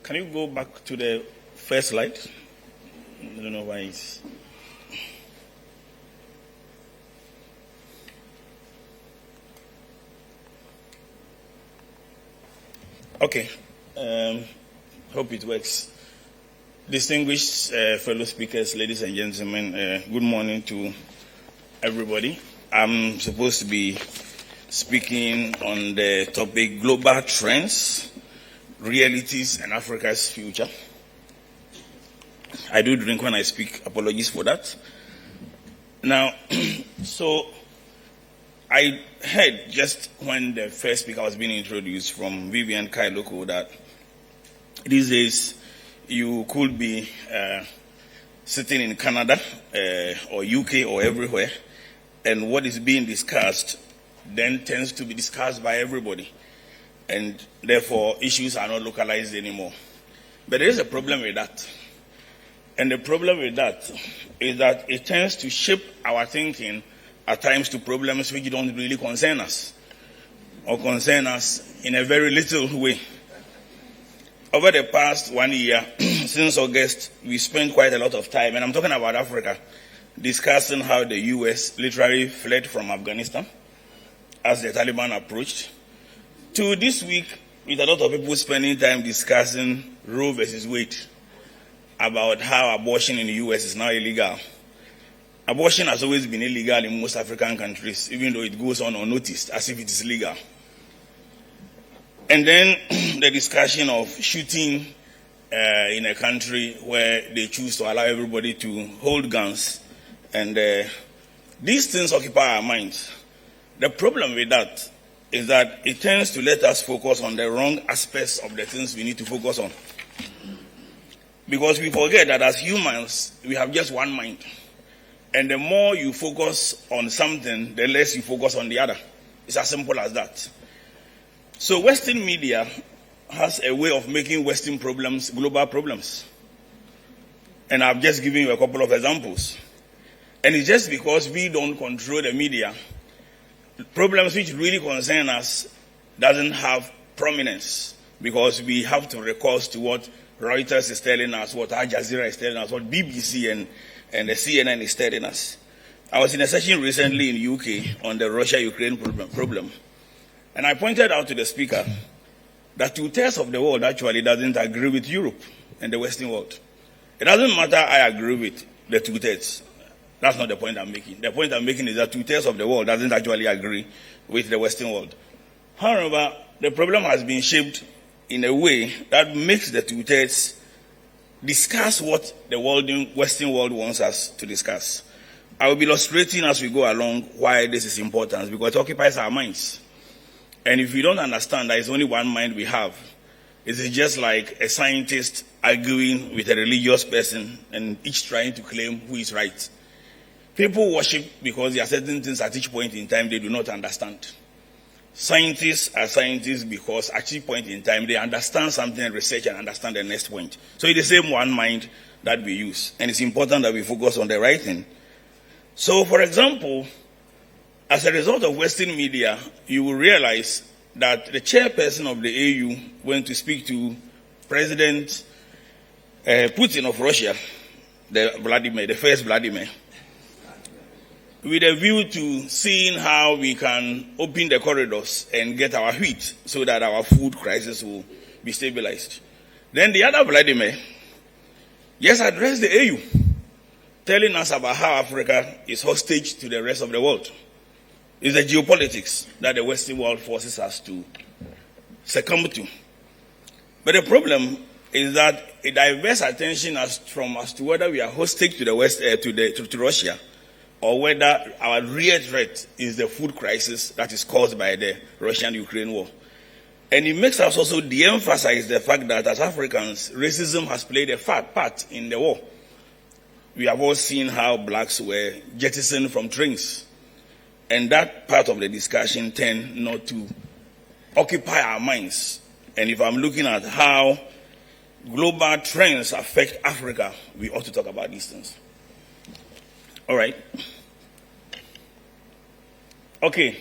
Can you go back to the first slide? I don't know why it's... Okay. Hope it works. Distinguished fellow speakers, ladies and gentlemen, good morning to everybody. I'm supposed to be speaking on the topic Global Trends, Realities, and Africa's Future. I do drink when I speak. Apologies for that. Now, so I heard just when the first speaker was being introduced from Vivian Kailoko that these days you could be sitting in Canada or UK or everywhere, and what is being discussed then tends to be discussed by everybody, and therefore issues are not localized anymore. But there is a problem with that. And the problem with that is that it tends to shape our thinking at times to problems which don't really concern us, or concern us in a very little way. Over the past 1 year, since August, we spent quite a lot of time, and I'm talking about Africa, discussing how the US literally fled from Afghanistan as the Taliban approached, to this week with a lot of people spending time discussing Roe versus Wade, about how abortion in the US is now illegal. Abortion has always been illegal in most African countries, even though it goes on unnoticed, as if it is legal. And then the discussion of shooting in a country where they choose to allow everybody to hold guns. And these things occupy our minds. The problem with that is that it tends to let us focus on the wrong aspects of the things we need to focus on. Because we forget that as humans, we have just one mind. And the more you focus on something, the less you focus on the other. It's as simple as that. So Western media has a way of making Western problems global problems. And I've just given you a couple of examples. And it's just because we don't control the media, problems which really concern us doesn't have prominence, because we have to recourse to what Reuters is telling us, what Al Jazeera is telling us, what BBC and the CNN is telling us. I was in a session recently in UK on the Russia-Ukraine problem. And I pointed out to the speaker that 2/3 of the world actually doesn't agree with Europe and the Western world. It doesn't matter I agree with the 2/3. That's not the point I'm making. The point I'm making is that 2/3 of the world doesn't actually agree with the Western world. However, the problem has been shaped in a way that makes the 2/3 discuss what the Western world wants us to discuss. I will be illustrating as we go along why this is important, because it occupies our minds. And if you don't understand that it's only one mind we have, it is just like a scientist arguing with a religious person and each trying to claim who is right. People worship because there are certain things at each point in time they do not understand. Scientists are scientists because at each point in time they understand something and research and understand the next point. So it's the same one mind that we use. And it's important that we focus on the right thing. So, for example, as a result of Western media, you will realize that the chairperson of the AU went to speak to President Putin of Russia, the first Vladimir, with a view to seeing how we can open the corridors and get our wheat so that our food crisis will be stabilized. Then the other Vladimir just addressed the AU, telling us about how Africa is hostage to the rest of the world. It's the geopolitics that the Western world forces us to succumb to. But the problem is that it diverts attention as to whether we are hostage to the West, to Russia, or whether our real threat is the food crisis that is caused by the Russian-Ukraine war. And it makes us also de-emphasize the fact that as Africans, racism has played a part in the war. We have all seen how blacks were jettisoned from trains. And that part of the discussion tend not to occupy our minds. And if I'm looking at how global trends affect Africa, we ought to talk about these things. All right. Okay.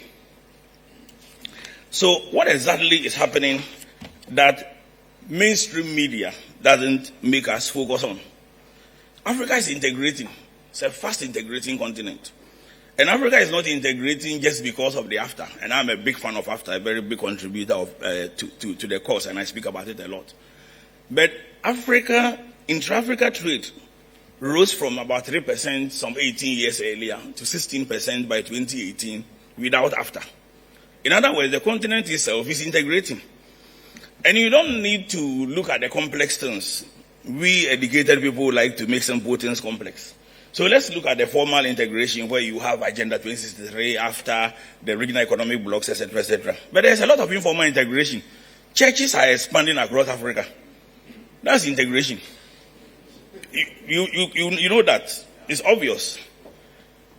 So what exactly is happening that mainstream media doesn't make us focus on. Africa is integrating. It's a fast integrating continent. And Africa is not integrating just because of the AfTA. And I'm a big fan of AfTA, a very big contributor to the cause, and I speak about it a lot. But Africa, intra-Africa trade rose from about 3% some 18 years earlier to 16% by 2018 without AfTA. In other words, the continent itself is integrating. And you don't need to look at the complex things. We educated people like to make simple things complex. So let's look at the formal integration where you have Agenda 2063 after the regional economic blocks, etc., etc. But there's a lot of informal integration. Churches are expanding across Africa. That's integration. You know that. It's obvious.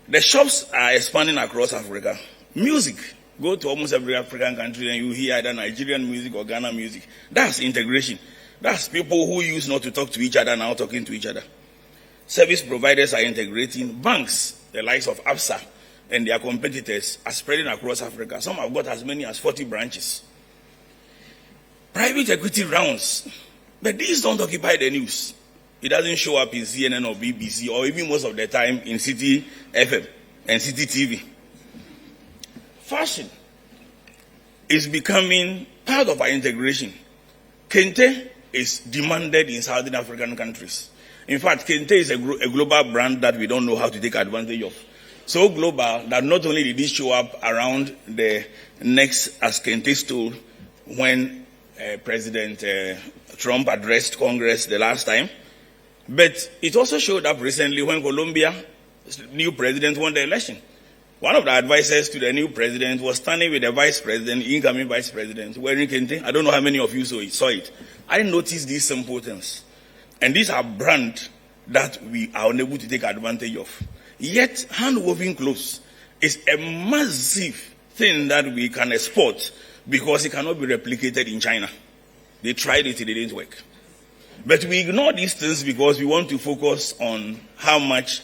The shops are expanding across Africa. Music. Go to almost every African country and you hear either Nigerian music or Ghana music. That's integration. That's people who used not to talk to each other now talking to each other. Service providers are integrating. Banks, the likes of ABSA and their competitors, are spreading across Africa. Some have got as many as 40 branches. Private equity rounds. But these don't occupy the news. It doesn't show up in CNN or BBC or even most of the time in City FM and City TV. Fashion is becoming part of our integration. Kente is demanded in Southern African countries. In fact, Kente is a global brand that we don't know how to take advantage of. So global that not only did it show up around the necks as Kente stole when President Trump addressed Congress the last time, but it also showed up recently when Colombia's new president won the election. One of the advisors to the new president was standing with the vice president, incoming vice president, wearing Kente. I don't know how many of you saw it. I noticed these simple things. And these are brands that we are unable to take advantage of. Yet, hand-woven clothes is a massive thing that we can export because it cannot be replicated in China. They tried it didn't work. But we ignore these things because we want to focus on how much.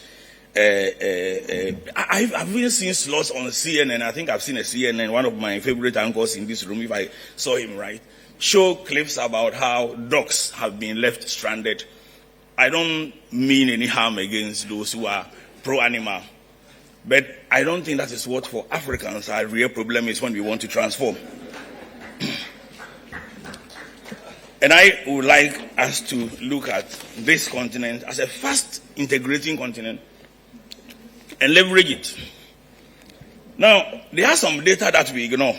I've even seen slots on CNN. I think I've seen a CNN, one of my favorite anchors in this room, if I saw him right, show clips about how dogs have been left stranded. I don't mean any harm against those who are pro-animal, but I don't think that is what for Africans our real problem is when we want to transform. And I would like us to look at this continent as a fast integrating continent and leverage it. Now, there are some data that we ignore.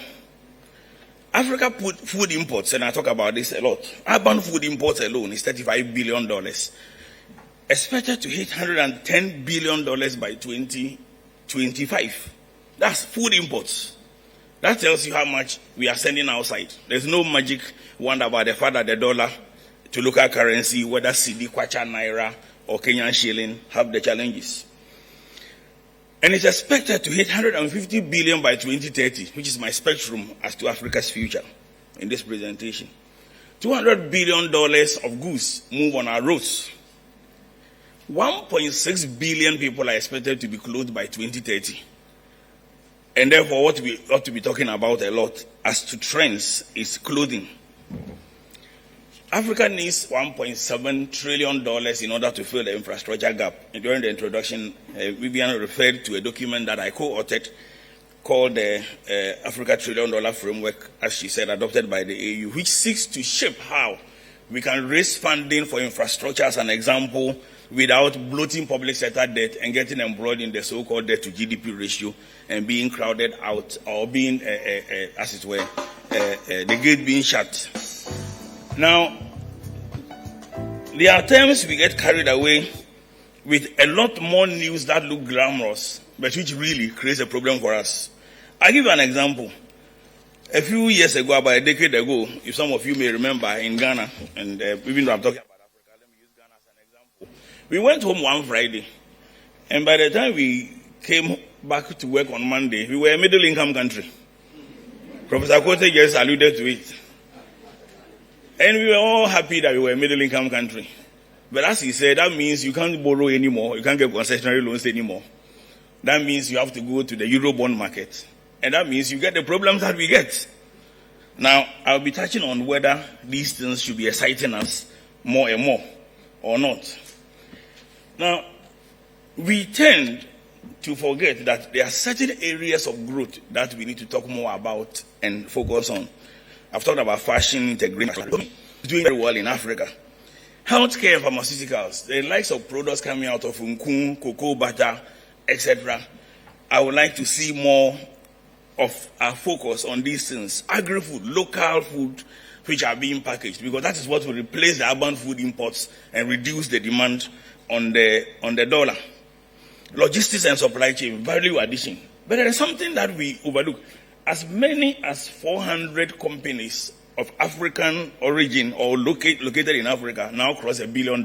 Africa put food imports, and I talk about this a lot. Urban food imports alone is $35 billion. Expected to hit $110 billion by 2025. That's food imports. That tells you how much we are sending outside. There's no magic wonder about the fact that the dollar to local currency, whether CD, Kwacha, Naira, or Kenyan shilling, have the challenges. And it's expected to hit $150 billion by 2030, which is my spectrum as to Africa's future in this presentation. $200 billion of goods move on our roads. 1.6 billion people are expected to be clothed by 2030. And therefore, what we ought to be talking about a lot as to trends is clothing. Africa needs $1.7 trillion in order to fill the infrastructure gap. And during the introduction, Vivian referred to a document that I co-authored called the Africa $1 Trillion Framework, as she said, adopted by the AU, which seeks to shape how we can raise funding for infrastructure, as an example, without bloating public sector debt and getting embroiled in the so-called debt to GDP ratio and being crowded out or being, as it were, the gate being shut. Now, there are times we get carried away with a lot more news that look glamorous, but which really creates a problem for us. I'll give you an example. A few years ago, about a decade ago, if some of you may remember, in Ghana, and even though I'm talking about Africa, let me use Ghana as an example. We went home one Friday, and by the time we came back to work on Monday, we were a middle-income country. Professor Kote just alluded to it. And we were all happy that we were a middle-income country. But as he said, that means you can't borrow anymore. You can't get concessionary loans anymore. That means you have to go to the Eurobond market. And that means you get the problems that we get. Now, I'll be touching on whether these things should be exciting us more and more or not. Now, we tend to forget that there are certain areas of growth that we need to talk more about and focus on. I've talked about fashion, integration, doing very well in Africa. Healthcare and pharmaceuticals, the likes of products coming out of Nkun, cocoa butter, etc. I would like to see more of our focus on these things. Agri-food, local food, which are being packaged, because that is what will replace the urban food imports and reduce the demand on the dollar. Logistics and supply chain, value addition. But there is something that we overlook. As many as 400 companies of African origin or located in Africa now cross $1 billion.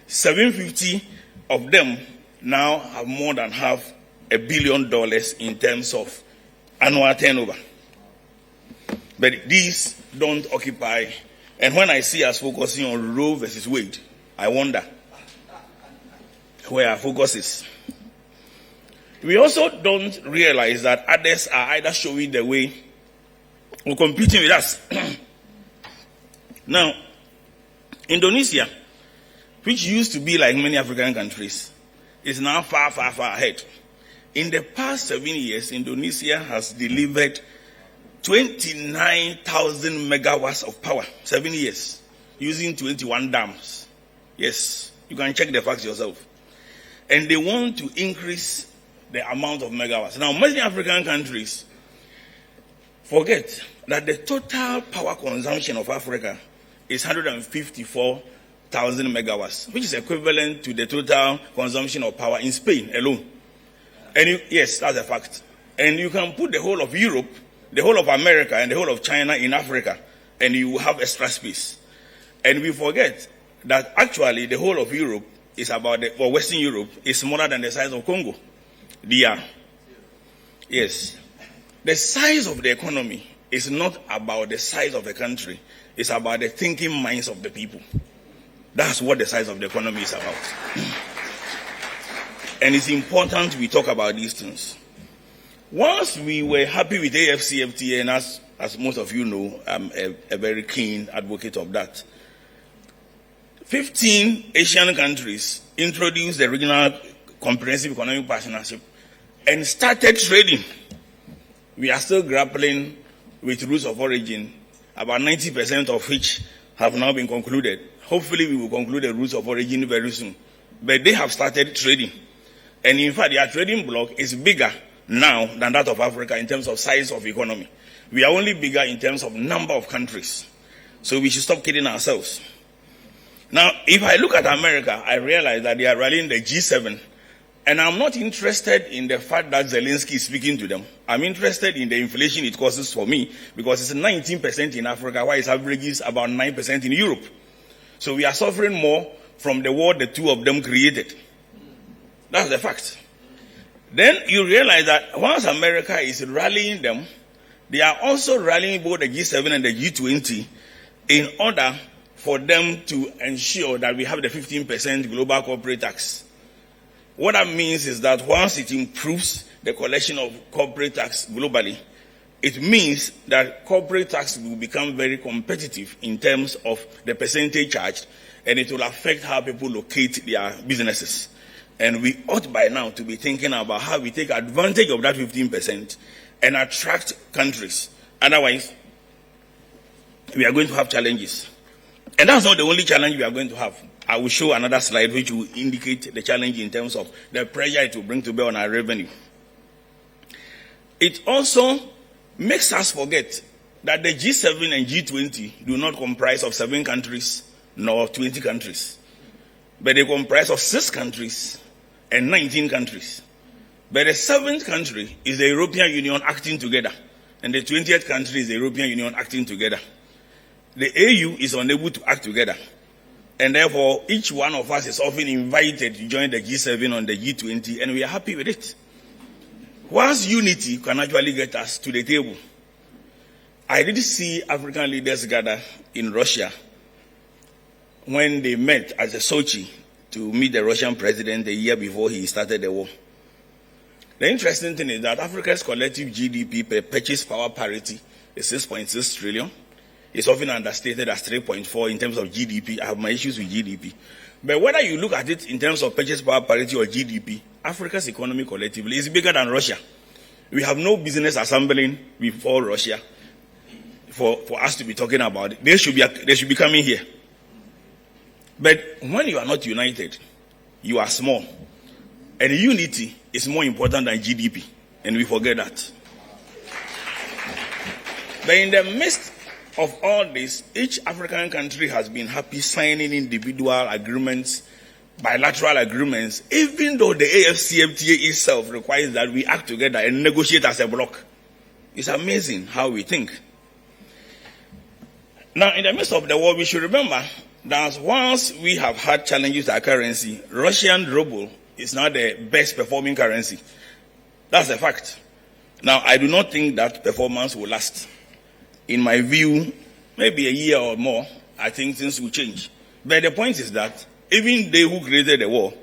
750 of them now have more than half $1 billion in terms of annual turnover. But these don't occupy. And when I see us focusing on Roe versus Wade, I wonder where our focus is. We also don't realize that others are either showing the way or competing with us. Now, Indonesia, which used to be like many African countries, is now far, far, far ahead. In the past 7 years, Indonesia has delivered 29,000 megawatts of power, 7 years, using 21 dams. Yes, you can check the facts yourself. And they want to increase the amount of megawatts. Now, many African countries forget that the total power consumption of Africa is 154,000 megawatts, which is equivalent to the total consumption of power in Spain alone. And yes, that's a fact. And you can put the whole of Europe, the whole of America, and the whole of China in Africa, and you will have extra space. And we forget that actually the whole of Europe is about, or Western Europe, is smaller than the size of Congo. DR. Yes. The size of the economy is not about the size of the country. It's about the thinking minds of the people. That's what the size of the economy is about. And it's important we talk about these things. Once we were happy with AFCFTA, and as most of you know, I'm a very keen advocate of that. 15 Asian countries introduced the Regional Comprehensive Economic Partnership and started trading. We are still grappling with rules of origin, about 90% of which have now been concluded. Hopefully we will conclude the rules of origin very soon. But they have started trading. And in fact, their trading bloc is bigger now than that of Africa in terms of size of economy. We are only bigger in terms of number of countries. So we should stop kidding ourselves. Now, if I look at America, I realize that they are rallying the G7. And I'm not interested in the fact that Zelensky is speaking to them. I'm interested in the inflation it causes for me, because it's 19% in Africa, while its average is about 9% in Europe. So we are suffering more from the war the two of them created. That's the fact. Then you realize that once America is rallying them, they are also rallying both the G7 and the G20 in order for them to ensure that we have the 15% global corporate tax. What that means is that once it improves the collection of corporate tax globally, it means that corporate tax will become very competitive in terms of the percentage charged, and it will affect how people locate their businesses. And we ought by now to be thinking about how we take advantage of that 15% and attract countries. Otherwise, we are going to have challenges. And that's not the only challenge we are going to have. I will show another slide which will indicate the challenge in terms of the pressure it will bring to bear on our revenue. It also makes us forget that the G7 and G20 do not comprise of 7 countries nor 20 countries, but they comprise of 6 countries and 19 countries. But the 7th country is the European Union acting together, and the 20th country is the European Union acting together. The AU is unable to act together. And therefore, each one of us is often invited to join the G7 on the G20, and we are happy with it. Whilst unity can actually get us to the table, I did see African leaders gather in Russia when they met at the Sochi to meet the Russian president the year before he started the war. The interesting thing is that Africa's collective GDP per purchase power parity is 6.6 trillion. It's often understated as 3.4 in terms of GDP. I have my issues with GDP. But whether you look at it in terms of purchase power parity or GDP, Africa's economy collectively is bigger than Russia. We have no business assembling before Russia for us to be talking about it. They should be coming here. But when you are not united, you are small. And unity is more important than GDP. And we forget that. But in the midst of all this, each African country has been happy signing individual agreements, bilateral agreements, even though the AFCFTA itself requires that we act together and negotiate as a bloc. It's amazing how we think. Now, in the midst of the war, we should remember that once we have had challenges to our currency, Russian ruble is now the best performing currency. That's a fact. Now, I do not think that performance will last. In my view, maybe a year or more, I think things will change. But the point is that even they who created the war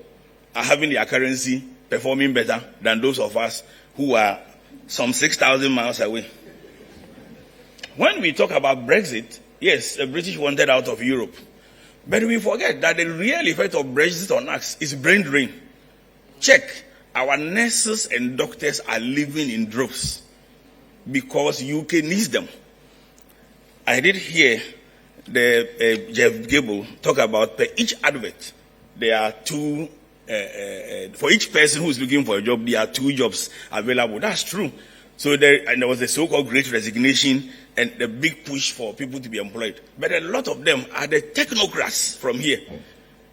are having their currency performing better than those of us who are some 6,000 miles away. When we talk about Brexit, yes, the British wanted out of Europe. But we forget that the real effect of Brexit on us is brain drain. Check. Our nurses and doctors are living in droves because UK needs them. I did hear the Jeff Gable talk about per each advert, there are two, for each person who's looking for a job, there are 2 jobs available. That's true. So there was a so-called great resignation and the big push for people to be employed. But a lot of them are the technocrats from here.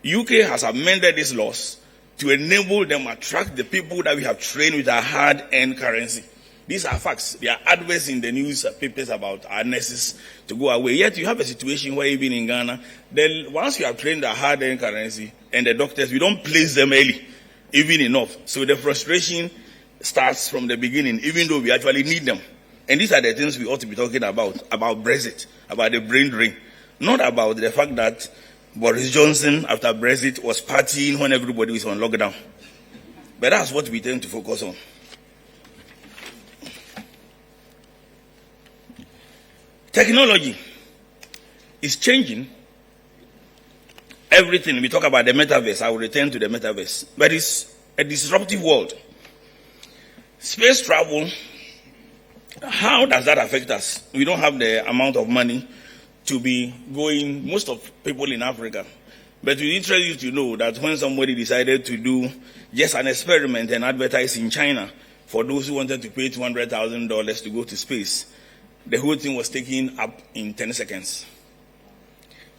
UK has amended these laws to enable them attract the people that we have trained with our hard-earned currency. These are facts. There are adverts in the newspapers about our nurses to go away. Yet you have a situation where even in Ghana, then once you have trained our hard-earned currency and the doctors, we don't place them early, even enough. So the frustration starts from the beginning, even though we actually need them. And these are the things we ought to be talking about Brexit, about the brain drain. Not about the fact that Boris Johnson, after Brexit, was partying when everybody was on lockdown. But that's what we tend to focus on. Technology is changing everything. We talk about the metaverse. I will return to the metaverse. But it's a disruptive world. Space travel, how does that affect us? We don't have the amount of money to be going, most of people in Africa. But we interest you to know that when somebody decided to do just an experiment and advertise in China for those who wanted to pay $200,000 to go to space, the whole thing was taken up in 10 seconds.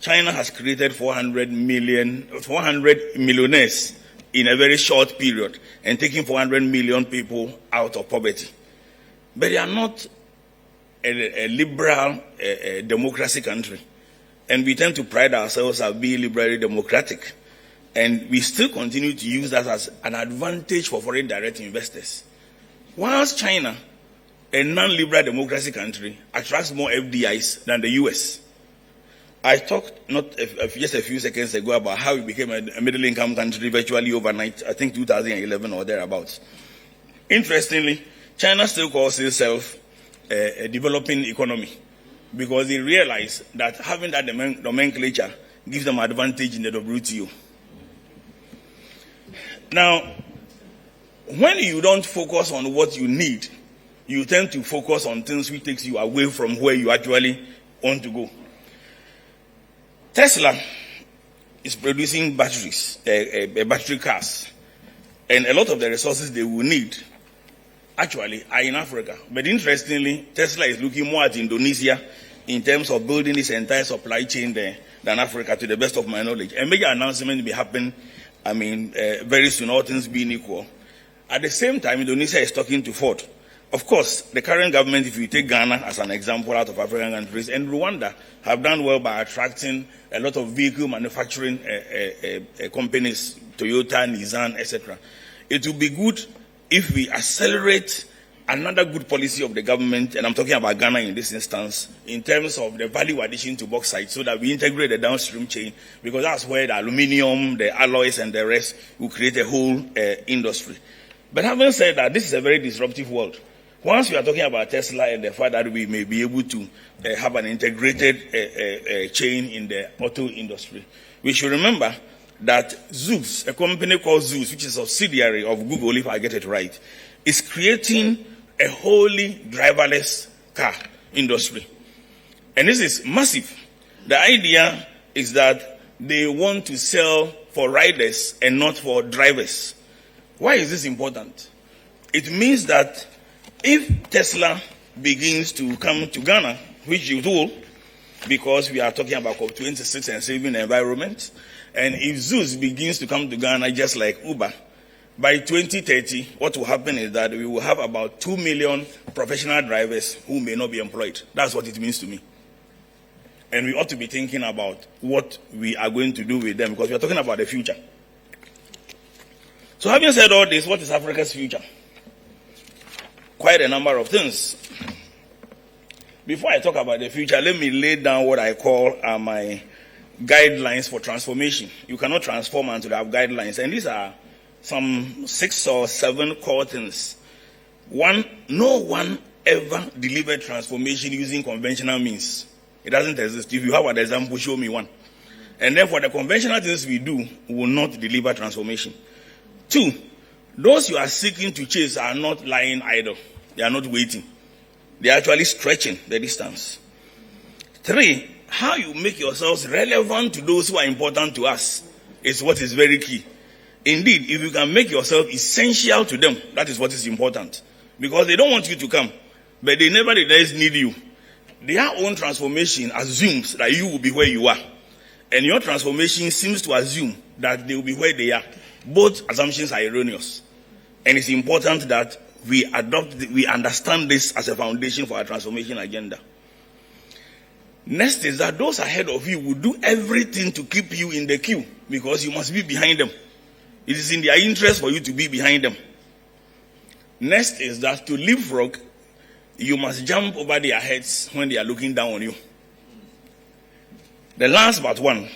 China has created 400 millionaires in a very short period and taking 400 million people out of poverty. But they are not a liberal democracy country. And we tend to pride ourselves as being liberally democratic. And we still continue to use that as an advantage for foreign direct investors. Whilst China, a non-liberal democracy country, attracts more FDIs than the US. I talked just a few seconds ago about how we became a middle-income country virtually overnight, I think 2011 or thereabouts. Interestingly, China still calls itself a developing economy because they realize that having that nomenclature gives them advantage in the WTO. Now, when you don't focus on what you need, you tend to focus on things which takes you away from where you actually want to go. Tesla is producing batteries, battery cars, and a lot of the resources they will need actually are in Africa. But interestingly, Tesla is looking more at Indonesia in terms of building this entire supply chain there than Africa, to the best of my knowledge. A major announcement will happen, very soon, all things being equal. At the same time, Indonesia is talking to Ford. Of course, the current government, if you take Ghana as an example out of African countries, and Rwanda have done well by attracting a lot of vehicle manufacturing companies, Toyota, Nissan, etc. It will be good if we accelerate another good policy of the government, and I'm talking about Ghana in this instance, in terms of the value addition to bauxite, so that we integrate the downstream chain, because that's where the aluminium, the alloys, and the rest will create a whole industry. But having said that, this is a very disruptive world. Once we are talking about Tesla and the fact that we may be able to have an integrated chain in the auto industry, we should remember that Zeus, a company called Zeus, which is a subsidiary of Google, if I get it right, is creating a wholly driverless car industry. And this is massive. The idea is that they want to sell for riders and not for drivers. Why is this important? It means that if Tesla begins to come to Ghana, which it will, because we are talking about COP26 and saving the environment, and if Zeus begins to come to Ghana just like Uber, by 2030, what will happen is that we will have about 2 million professional drivers who may not be employed. That's what it means to me. And we ought to be thinking about what we are going to do with them, because we are talking about the future. So having said all this, what is Africa's future? Quite a number of things. Before I talk about the future, let me lay down what I call my guidelines for transformation. You cannot transform until you have guidelines. And these are some 6 or 7 core things. One, no one ever delivered transformation using conventional means. It doesn't exist. If you have an example, show me one. And then for the conventional things we do, we will not deliver transformation. 2, those you are seeking to chase are not lying idle. They are not waiting. They are actually stretching the distance. 3, how you make yourselves relevant to those who are important to us is what is very key. Indeed, if you can make yourself essential to them, that is what is important. Because they don't want you to come, but they nevertheless need you. Their own transformation assumes that you will be where you are. And your transformation seems to assume that they will be where they are. Both assumptions are erroneous. And it's important that we understand this as a foundation for our transformation agenda. Next is that those ahead of you will do everything to keep you in the queue, because you must be behind them. It is in their interest for you to be behind them. Next is that to leapfrog, you must jump over their heads when they are looking down on you. The last but one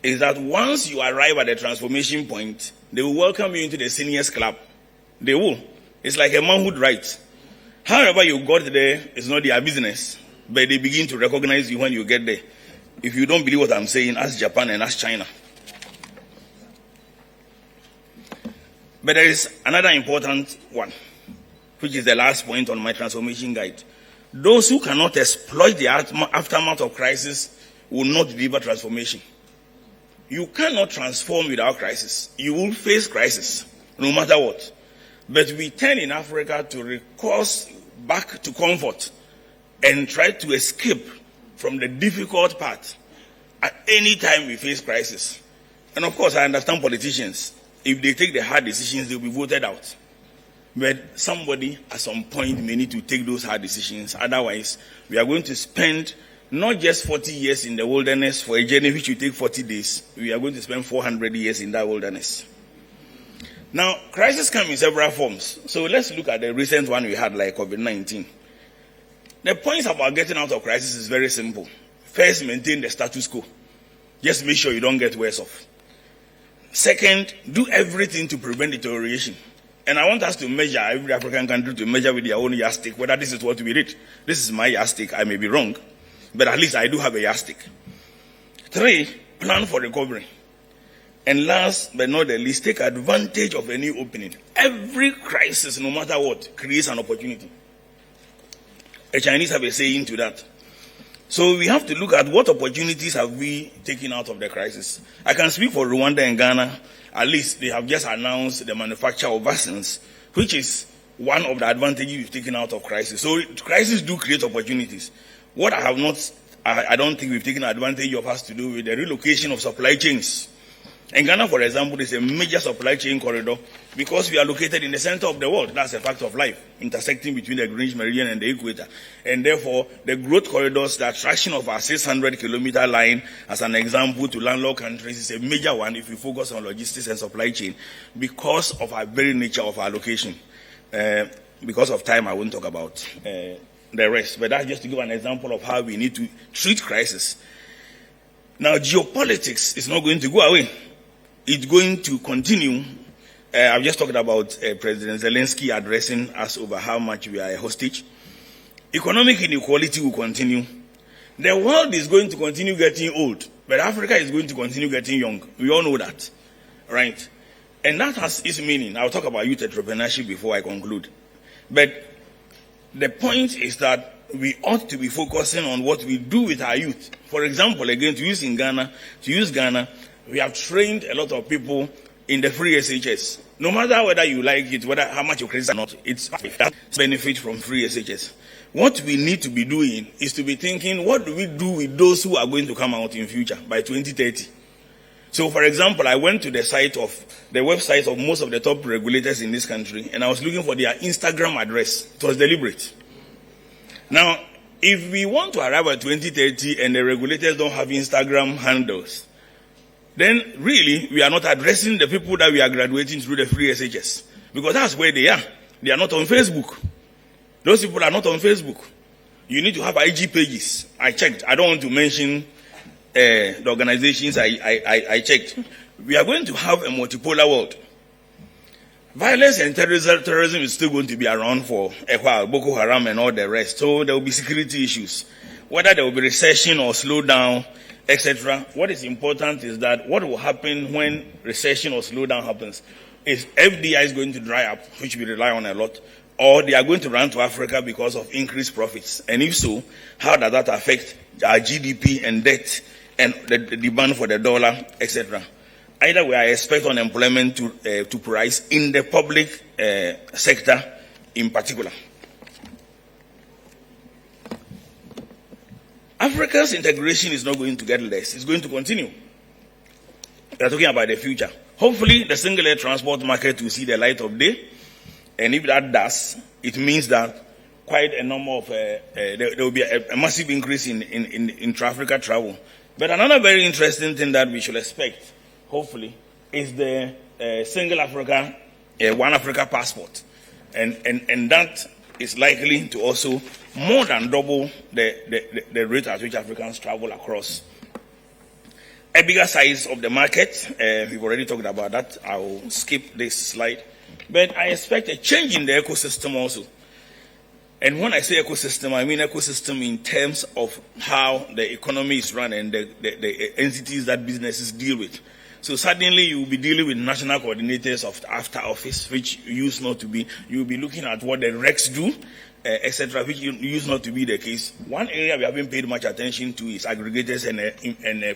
is that once you arrive at the transformation point, they will welcome you into the seniors club. They will. It's like a manhood right. However you got there, it's not their business. But they begin to recognize you when you get there. If you don't believe what I'm saying, ask Japan and ask China. But there is another important one, which is the last point on my transformation guide. Those who cannot exploit the aftermath of crisis will not deliver transformation. You cannot transform without crisis. You will face crisis, no matter what. But we tend in Africa to recourse back to comfort and try to escape from the difficult part at any time we face crisis. And of course, I understand politicians. If they take the hard decisions, they'll be voted out. But somebody at some point may need to take those hard decisions. Otherwise, we are going to spend not just 40 years in the wilderness for a journey which will take 40 days. We are going to spend 400 years in that wilderness. Now, crises come in several forms. So let's look at the recent one we had, like COVID-19. The points about getting out of crisis is very simple. First, maintain the status quo. Just make sure you don't get worse off. Second, do everything to prevent deterioration. And I want us to measure, every African country to measure with their own yardstick, whether this is what we did. This is my yardstick. I may be wrong, but at least I do have a yardstick. 3, plan for recovery. And last but not the least, take advantage of any opening. Every crisis, no matter what, creates an opportunity. The Chinese have a saying to that. So we have to look at what opportunities have we taken out of the crisis. I can speak for Rwanda and Ghana. At least they have just announced the manufacture of vaccines, which is one of the advantages we've taken out of crisis. So crises do create opportunities. What I don't think we've taken advantage of has to do with the relocation of supply chains. In Ghana, for example, is a major supply chain corridor because we are located in the center of the world. That's a fact of life, intersecting between the Greenwich Meridian and the equator. And therefore, the growth corridors, the attraction of our 600-kilometer line, as an example to landlocked countries, is a major one if we focus on logistics and supply chain because of our very nature of our location. Because of time, I won't talk about the rest. But that's just to give an example of how we need to treat crisis. Now, geopolitics is not going to go away. It's going to continue I've just talked about President Zelensky addressing us over how much we are a hostage. Economic inequality will continue. The world is going to continue getting old, but Africa is going to continue getting young. We all know that, right? And that has its meaning. I'll talk about youth entrepreneurship before I conclude. But the point is that we ought to be focusing on what we do with our youth. For example, again, to use Ghana, we have trained a lot of people in the free SHS. No matter whether you like it, whether how much you credit or not, it's benefit from free SHS. What we need to be doing is to be thinking, what do we do with those who are going to come out in future by 2030? So, for example, I went to the websites of most of the top regulators in this country, and I was looking for their Instagram address. It was deliberate. Now, if we want to arrive at 2030 and the regulators don't have Instagram handles, then really we are not addressing the people that we are graduating through the free SHS, because that's where they are. They are not on Facebook. Those people are not on Facebook. You need to have IG pages. I checked. I don't want to mention the organizations I checked. We are going to have a multipolar world. Violence and terrorism is still going to be around for a while, Boko Haram and all the rest. So there will be security issues. Whether there will be recession or slowdown, etc. What is important is that what will happen when recession or slowdown happens is FDI is going to dry up, which we rely on a lot, or they are going to run to Africa because of increased profits. And if so, how does that affect our GDP and debt and the demand for the dollar, etc.? Either way, I expect unemployment to rise in the public sector in particular. Africa's integration is not going to get less. It's going to continue. We are talking about the future. Hopefully, the single air transport market will see the light of day. And if that does, it means that quite a number of, there will be a massive increase in intra-Africa travel. But another very interesting thing that we should expect, hopefully, is the single Africa, one Africa passport. And that is likely to also more than double the rate at which Africans travel across. A bigger size of the market, we've already talked about that. I will skip this slide. But I expect a change in the ecosystem also. And when I say ecosystem, I mean ecosystem in terms of how the economy is run and the entities that businesses deal with. So suddenly you will be dealing with national coordinators of after office, which used not to be. You will be looking at what the RECs do, etc., which used not to be the case. One area we haven't paid much attention to is aggregators and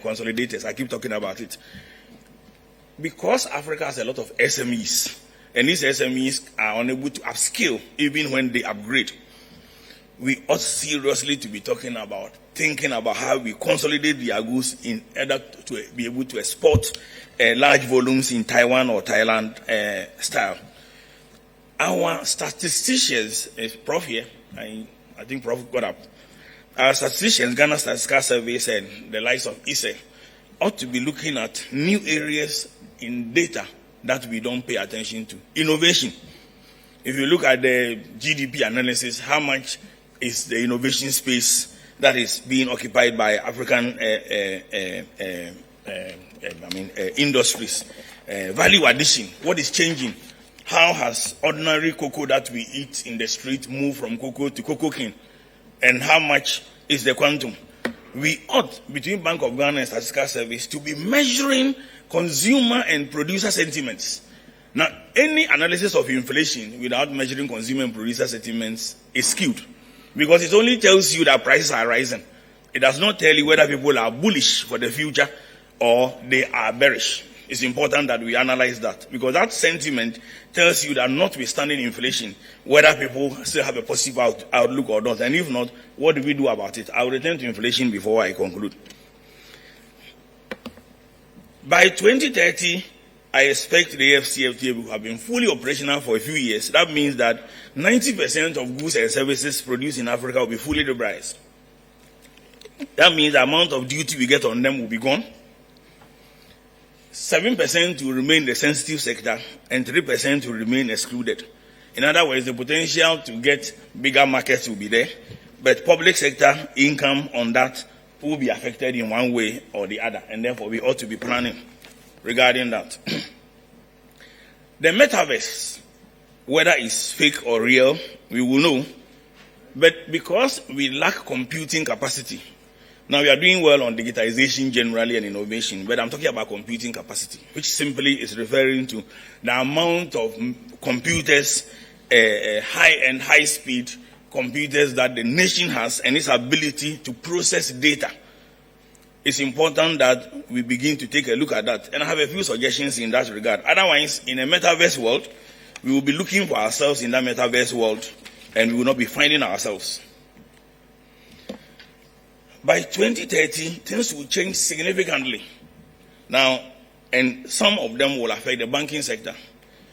consolidators. I keep talking about it. Because Africa has a lot of SMEs, and these SMEs are unable to upskill even when they upgrade, we ought seriously to be thinking about how we consolidate their goods in order to be able to export large volumes in Taiwan or Thailand style. Our statisticians, Prof here, I think Prof got up. Our statisticians, Ghana Statistical Service and the likes of ISE, ought to be looking at new areas in data that we don't pay attention to. Innovation. If you look at the GDP analysis, how much is the innovation space that is being occupied by African industries? Value addition, what is changing? How has ordinary cocoa that we eat in the street moved from cocoa to cocoa king? And how much is the quantum? We ought, between Bank of Ghana and Statistical Service, to be measuring consumer and producer sentiments. Now, any analysis of inflation without measuring consumer and producer sentiments is skewed, because it only tells you that prices are rising. It does not tell you whether people are bullish for the future or they are bearish. It's important that we analyze that, because that sentiment tells you that notwithstanding inflation, whether people still have a positive outlook or not, and if not, what do we do about it? I'll return to inflation before I conclude. By 2030, I expect the AfCFTA will have been fully operational for a few years. That means that 90% of goods and services produced in Africa will be fully liberalized. That means the amount of duty we get on them will be gone. 7% will remain the sensitive sector, and 3% will remain excluded. In other words, the potential to get bigger markets will be there, but public sector income on that will be affected in one way or the other, and therefore we ought to be planning regarding that. The metaverse, whether it's fake or real, we will know. But because we lack computing capacity, now we are doing well on digitization generally and innovation, but I'm talking about computing capacity, which simply is referring to the amount of computers, high-end, high-speed computers that the nation has and its ability to process data. It's important that we begin to take a look at that. And I have a few suggestions in that regard. Otherwise, in a metaverse world, we will be looking for ourselves in that metaverse world, and we will not be finding ourselves. By 2030, things will change significantly. Now, and some of them will affect the banking sector.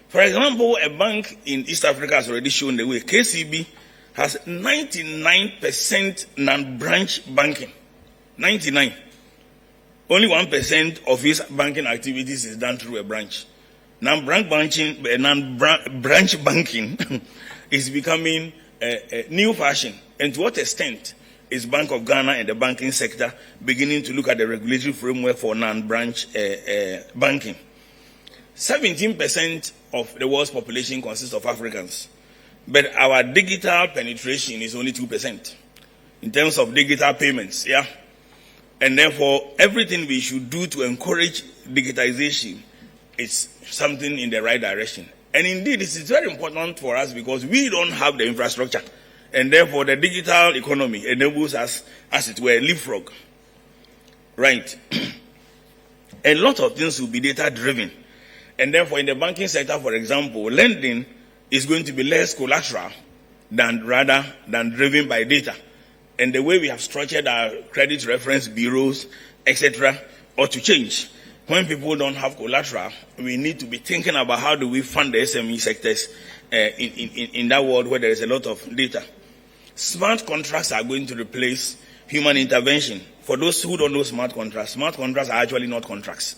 For example, a bank in East Africa has already shown the way. KCB has 99% non-branch banking. 99. Only 1% of its banking activities is done through a branch. Non-branch banking is becoming a new fashion. And to what extent is Bank of Ghana and the banking sector beginning to look at the regulatory framework for non-branch banking? 17% of the world's population consists of Africans, but our digital penetration is only 2% in terms of digital payments, yeah? And therefore, everything we should do to encourage digitization is something in the right direction. And indeed, this is very important for us because we don't have the infrastructure. And therefore, the digital economy enables us, as it were, leapfrog. Right. A lot of things will be data-driven. And therefore, in the banking sector, for example, lending is going to be less collateral than driven by data. And the way we have structured our credit reference bureaus, etc., ought to change. When people don't have collateral, we need to be thinking about how do we fund the SME sectors in that world where there is a lot of data. Smart contracts are going to replace human intervention. For those who don't know smart contracts are actually not contracts.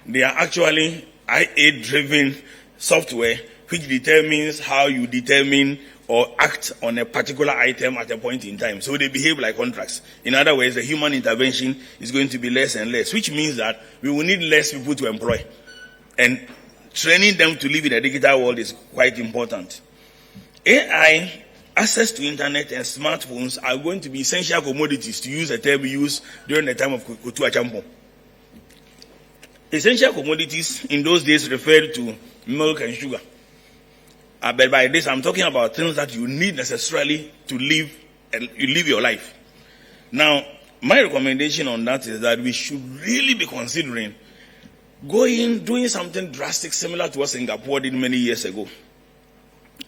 They are actually IA-driven software which determines how you determine or act on a particular item at a point in time. So they behave like contracts. In other words, the human intervention is going to be less and less, which means that we will need less people to employ. And training them to live in a digital world is quite important. AI, access to internet and smartphones are going to be essential commodities, to use a term we used during the time of Kutu Achampo. Essential commodities in those days referred to milk and sugar. But by this, I'm talking about things that you need necessarily to live and you live your life. Now, my recommendation on that is that we should really be considering doing something drastic similar to what Singapore did many years ago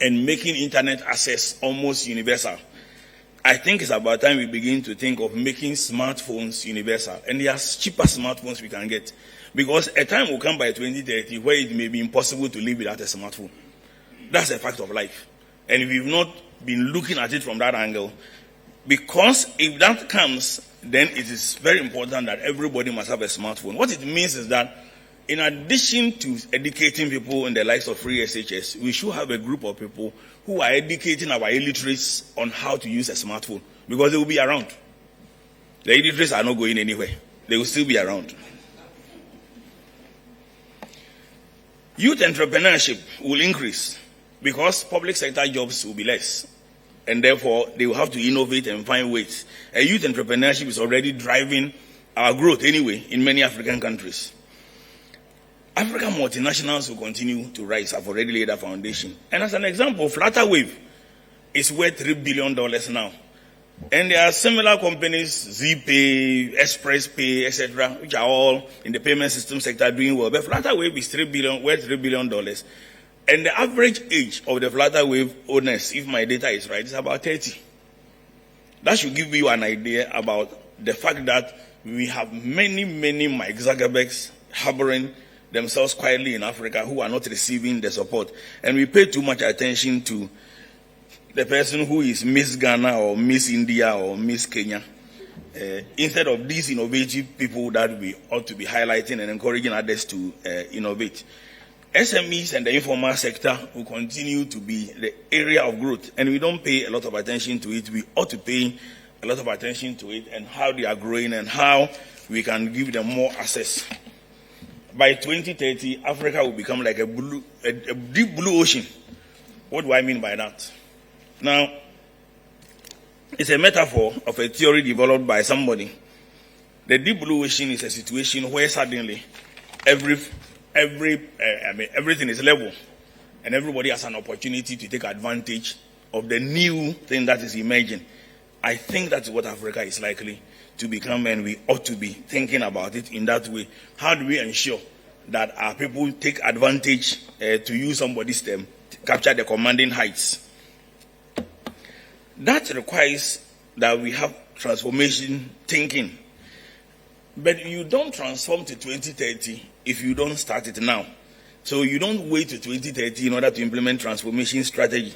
and making internet access almost universal. I think it's about time we begin to think of making smartphones universal. And they are cheaper smartphones we can get. Because a time will come by 2030 where it may be impossible to live without a smartphone. That's a fact of life. And if we've not been looking at it from that angle, because if that comes, then it is very important that everybody must have a smartphone. What it means is that in addition to educating people in the likes of free SHS, we should have a group of people who are educating our illiterates on how to use a smartphone, because they will be around. The illiterates are not going anywhere. They will still be around. Youth entrepreneurship will increase because public sector jobs will be less. And therefore, they will have to innovate and find ways. Youth entrepreneurship is already driving our growth anyway in many African countries. African multinationals will continue to rise. I've already laid a foundation. And as an example, Flutterwave is worth $3 billion now. And there are similar companies, ZPay, ExpressPay, etc., which are all in the payment system sector doing well. But Flutterwave is worth $3 billion. And the average age of the Flutterwave owners, if my data is right, is about 30. That should give you an idea about the fact that we have many Mike Zuckerbergs harboring themselves quietly in Africa who are not receiving the support. And we pay too much attention to the person who is Miss Ghana or Miss India or Miss Kenya, instead of these innovative people that we ought to be highlighting and encouraging others to innovate. SMEs and the informal sector will continue to be the area of growth, and we don't pay a lot of attention to it. We ought to pay a lot of attention to it and how they are growing and how we can give them more access. by 2030, Africa will become like a deep blue ocean. What do I mean by that? Now, it's a metaphor of a theory developed by somebody. The deep blue ocean is a situation where suddenly everything is level, and everybody has an opportunity to take advantage of the new thing that is emerging. I think that's what Africa is likely to become, and we ought to be thinking about it in that way. How do we ensure that our people take advantage, to use somebody's term, to capture the commanding heights? That requires that we have transformation thinking. But you don't transform to 2030 if you don't start it now. So you don't wait to 2030 in order to implement transformation strategy.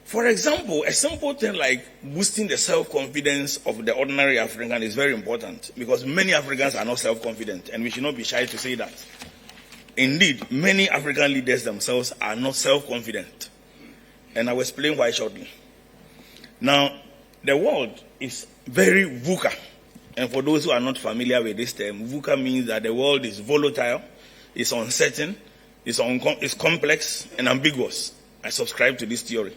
For example, a simple thing like boosting the self-confidence of the ordinary African is very important, because many Africans are not self-confident, and we should not be shy to say that. Indeed, many African leaders themselves are not self-confident, and I will explain why shortly. Now, the world is very VUCA, and for those who are not familiar with this term, VUCA means that the world is volatile, it's uncertain, it's complex and ambiguous. I subscribe to this theory.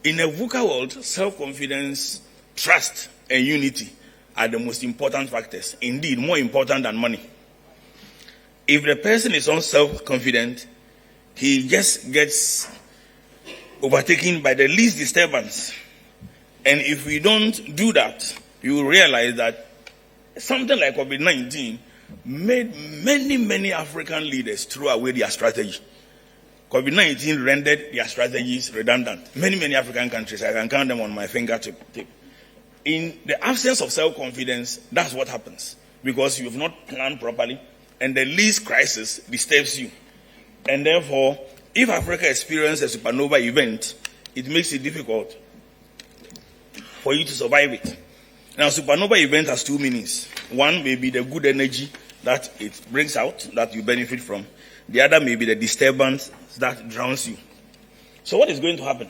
In a VUCA world, self-confidence, trust, and unity are the most important factors. Indeed, more important than money. If the person is not self-confident, he just gets overtaken by the least disturbance. And if we don't do that, you will realize that something like COVID-19 made many African leaders throw away their strategy. COVID-19 rendered their strategies redundant. Many African countries, I can count them on my fingertip. In the absence of self-confidence, that's what happens. Because you have not planned properly, and the least crisis disturbs you. And therefore, if Africa experiences a supernova event, it makes it difficult for you to survive it. Now, supernova event has two meanings. One may be the good energy that it brings out, that you benefit from. The other may be the disturbance that drowns you. So what is going to happen?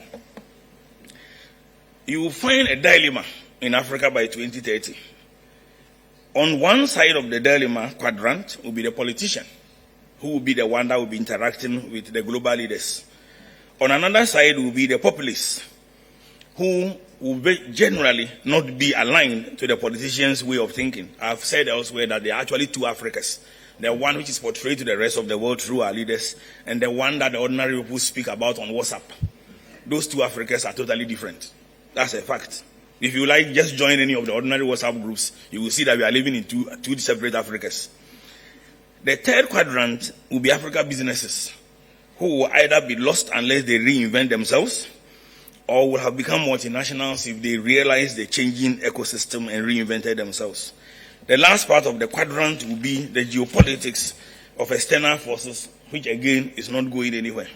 You will find a dilemma in Africa by 2030. On one side of the dilemma quadrant will be the politician, who will be the one that will be interacting with the global leaders. On another side will be the populace, who will generally not be aligned to the politicians' way of thinking. I've said elsewhere that there are actually two Africas. The one which is portrayed to the rest of the world through our leaders, and the one that the ordinary people speak about on WhatsApp. Those two Africas are totally different. That's a fact. If you like, just join any of the ordinary WhatsApp groups. You will see that we are living in two separate Africas. The third quadrant will be Africa businesses, who will either be lost unless they reinvent themselves, or will have become multinationals if they realize the changing ecosystem and reinvented themselves. The last part of the quadrant will be the geopolitics of external forces, which again is not going anywhere.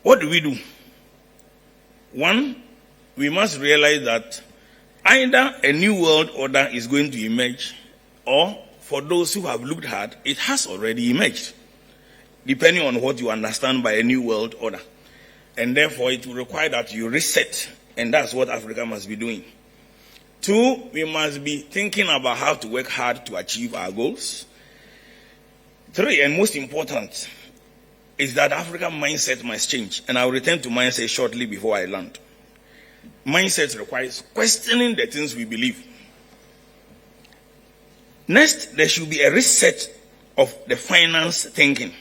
What do we do? One, we must realize that either a new world order is going to emerge, or for those who have looked hard, it has already emerged, depending on what you understand by a new world order. And therefore, it will require that you reset, and that's what Africa must be doing. Two, we must be thinking about how to work hard to achieve our goals. Three, and most important, is that African mindset must change. And I'll return to mindset shortly before I land. Mindset requires questioning the things we believe. Next, there should be a reset of the finance thinking.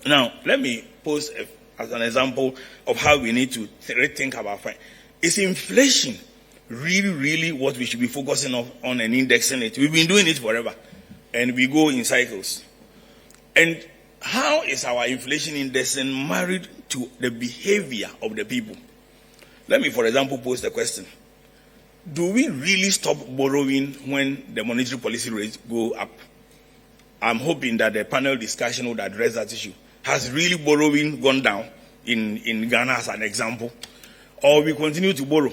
Now, let me pose as an example of how we need to rethink about finance. Is inflation really what we should be focusing on and indexing it? We've been doing it forever, and we go in cycles. And how is our inflation indexing married to the behavior of the people? Let me, for example, pose the question. Do we really stop borrowing when the monetary policy rates go up? I'm hoping that the panel discussion would address that issue. Has really borrowing gone down in Ghana as an example? Or we continue to borrow?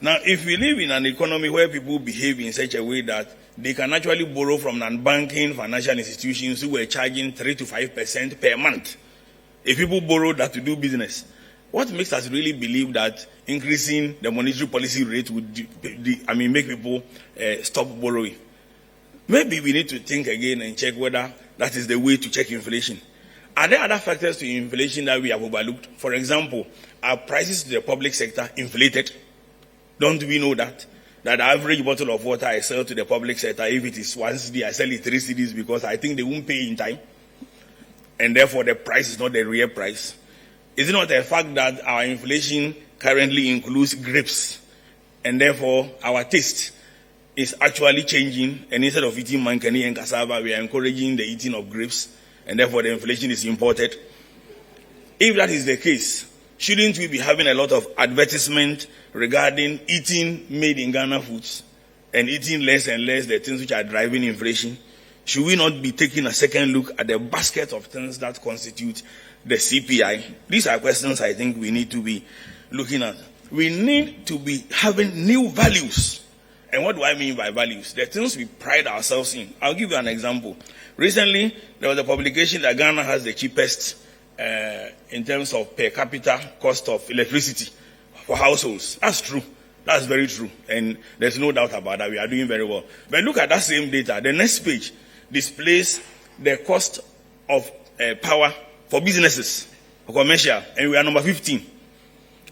Now, if we live in an economy where people behave in such a way that they can actually borrow from non-banking financial institutions who were charging 3 to 5% per month, if people borrow that to do business, what makes us really believe that increasing the monetary policy rate would make people stop borrowing? maybe we need to think again and check whether that is the way to check inflation. Are there other factors to inflation that we have overlooked? For example, are prices to the public sector inflated? Don't we know that? That the average bottle of water I sell to the public sector, if it is 1 cedi, I sell it 3 cedis because I think they won't pay in time. And therefore the price is not the real price. Is it not a fact that our inflation currently includes grapes? And therefore our taste is actually changing, and instead of eating mankani and cassava, we are encouraging the eating of grapes, and therefore the inflation is imported. If that is the case, shouldn't we be having a lot of advertisement regarding eating made in Ghana foods and eating less and less the things which are driving inflation? Should we not be taking a second look at the basket of things that constitute the CPI? These are questions I think we need to be looking at. We need to be having new values. And what do I mean by values? The things we pride ourselves in. I'll give you an example. Recently, there was a publication that Ghana has the cheapest in terms of per capita cost of electricity for households. That's true. That's very true. And there's no doubt about that. We are doing very well. But look at that same data. The next page displays the cost of power for businesses, for commercial, and we are number 15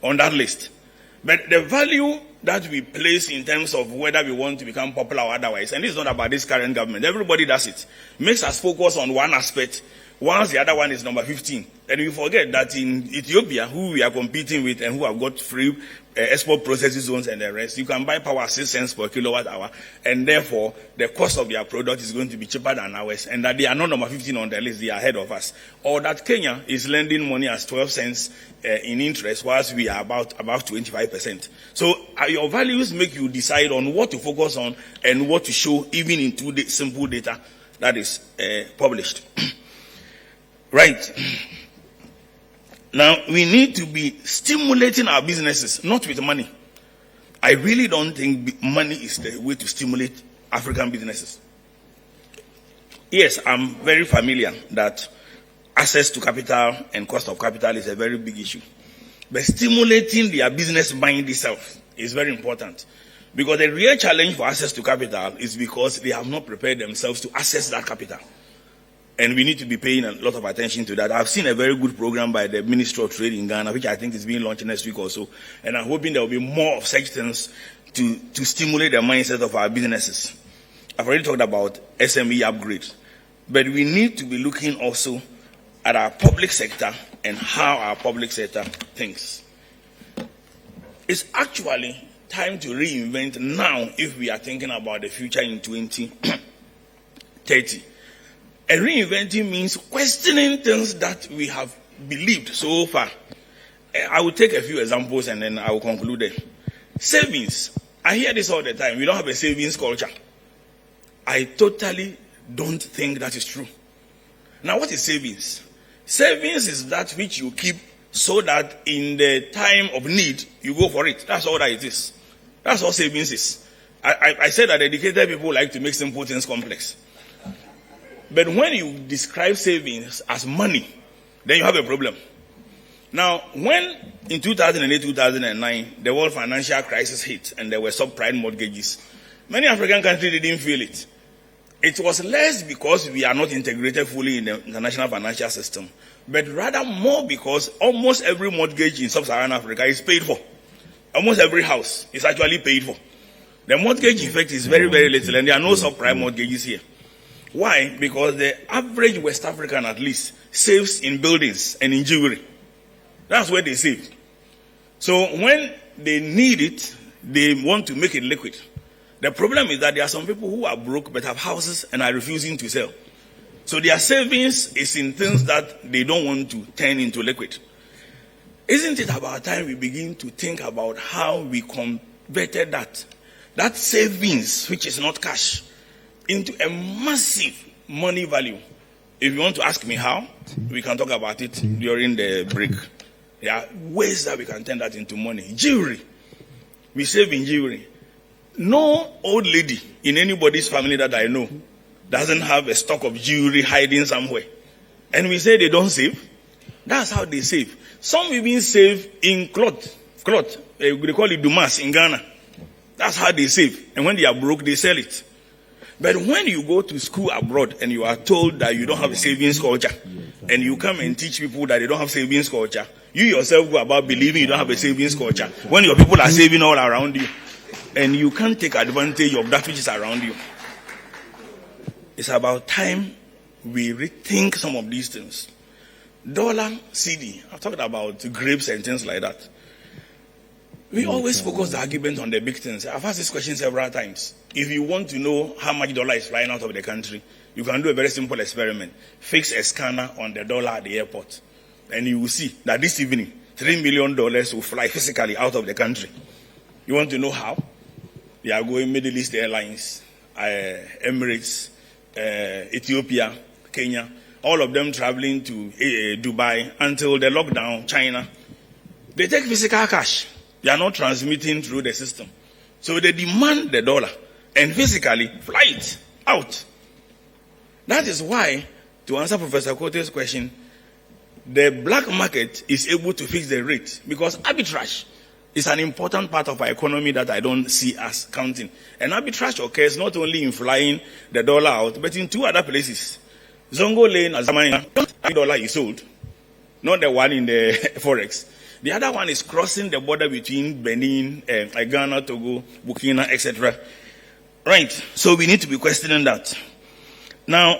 on that list. But the value that we place in terms of whether we want to become popular or otherwise, and this is not about this current government, everybody does it, makes us focus on one aspect, whilst the other one is number 15. And we forget that in Ethiopia, who we are competing with and who have got free export processing zones and the rest, you can buy power 6 cents per kilowatt hour, and therefore the cost of their product is going to be cheaper than ours, and that they are not number 15 on the list, they are ahead of us. Or that Kenya is lending money as 12 cents in interest, whilst we are about 25%. So your values make you decide on what to focus on and what to show, even in simple data that is published. Right. Now, we need to be stimulating our businesses, not with money. I really don't think money is the way to stimulate African businesses. Yes, I'm very familiar that access to capital and cost of capital is a very big issue. But stimulating their business mind itself is very important. Because the real challenge for access to capital is because they have not prepared themselves to access that capital. And we need to be paying a lot of attention to that. I've seen a very good program by the Ministry of Trade in Ghana, which I think is being launched next week or so. And I'm hoping there will be more of such things to stimulate the mindset of our businesses. I've already talked about SME upgrade. But we need to be looking also at our public sector and how our public sector thinks. It's actually time to reinvent now if we are thinking about the future in 2030. And reinventing means questioning things that we have believed so far. I will take a few examples and then I will conclude them. Savings. I hear this all the time. We don't have a savings culture. I totally don't think that is true. Now, what is savings? Savings is that which you keep so that in the time of need, you go for it. That's all that it is. That's all savings is. I said that educated people like to make simple things complex. But when you describe savings as money, then you have a problem. Now, when in 2008, 2009, the world financial crisis hit and there were subprime mortgages, many African countries didn't feel it. It was less because we are not integrated fully in the international financial system, but rather more because almost every mortgage in sub-Saharan Africa is paid for. Almost every house is actually paid for. The mortgage effect is very, very little, and there are no subprime mortgages here. Why? Because the average West African, at least, saves in buildings and in jewelry. That's where they save. So when they need it, they want to make it liquid. The problem is that there are some people who are broke but have houses and are refusing to sell. So their savings is in things that they don't want to turn into liquid. Isn't it about time we begin to think about how we converted that savings, which is not cash, into a massive money value? If you want to ask me how, we can talk about it during the break. There are ways that we can turn that into money. Jewelry. We save in jewelry. No old lady in anybody's family that I know doesn't have a stock of jewelry hiding somewhere. And we say they don't save. That's how they save. Some even save in cloth. They call it dumas in Ghana. That's how they save. And when they are broke, they sell it. But when you go to school abroad and you are told that you don't have a savings culture, and you come and teach people that they don't have savings culture, you yourself go about believing you don't have a savings culture when your people are saving all around you, and you can't take advantage of that which is around you. It's about time we rethink some of these things. Dollar, CD, I've talked about grapes and things like that. We always focus the argument on the big things. I've asked this question several times. If you want to know how much dollar is flying out of the country, you can do a very simple experiment. Fix a scanner on the dollar at the airport, and you will see that this evening, $3 million will fly physically out of the country. You want to know how? They are going Middle East Airlines, Emirates, Ethiopia, Kenya, all of them traveling to Dubai until the lockdown, China. They take physical cash. They are not transmitting through the system. So they demand the dollar and physically fly it out. That is why, to answer Professor Kote's question, the black market is able to fix the rate because arbitrage is an important part of our economy that I don't see as counting. And arbitrage occurs not only in flying the dollar out, but in two other places. Zongo Lane, as the dollar is sold, not the one in the Forex. The other one is crossing the border between Benin, Ghana, Togo, Burkina, etc. Right. So we need to be questioning that. Now,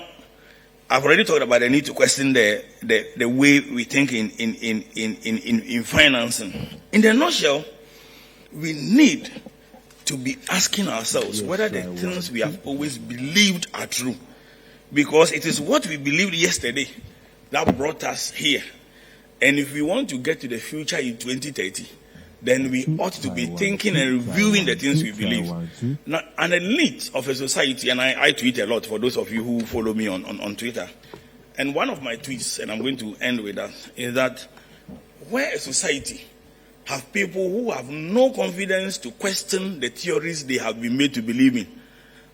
I've already talked about the need to question the way we think in financing. In the nutshell, we need to be asking ourselves whether the things we have always believed are true. Because it is what we believed yesterday that brought us here. And if we want to get to the future in 2030, then we ought to be thinking and reviewing the things we believe. Now, an elite of a society, and I tweet a lot for those of you who follow me on Twitter. And one of my tweets, and I'm going to end with that, is that where a society have people who have no confidence to question the theories they have been made to believe in,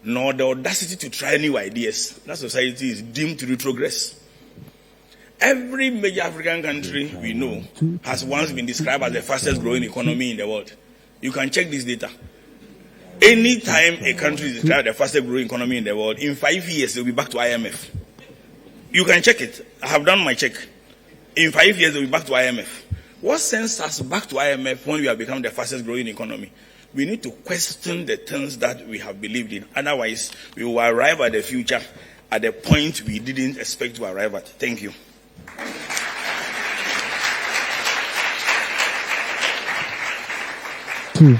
nor the audacity to try new ideas, that society is doomed to retrogress. Every major African country we know has once been described as the fastest growing economy in the world. You can check this data. Anytime a country is described as the fastest growing economy in the world, in 5 years they'll be back to IMF. You can check it. I have done my check. In 5 years they'll be back to IMF. What sends us back to IMF when we have become the fastest growing economy? We need to question the things that we have believed in. Otherwise, we will arrive at the future at the point we didn't expect to arrive at. Thank you. Two.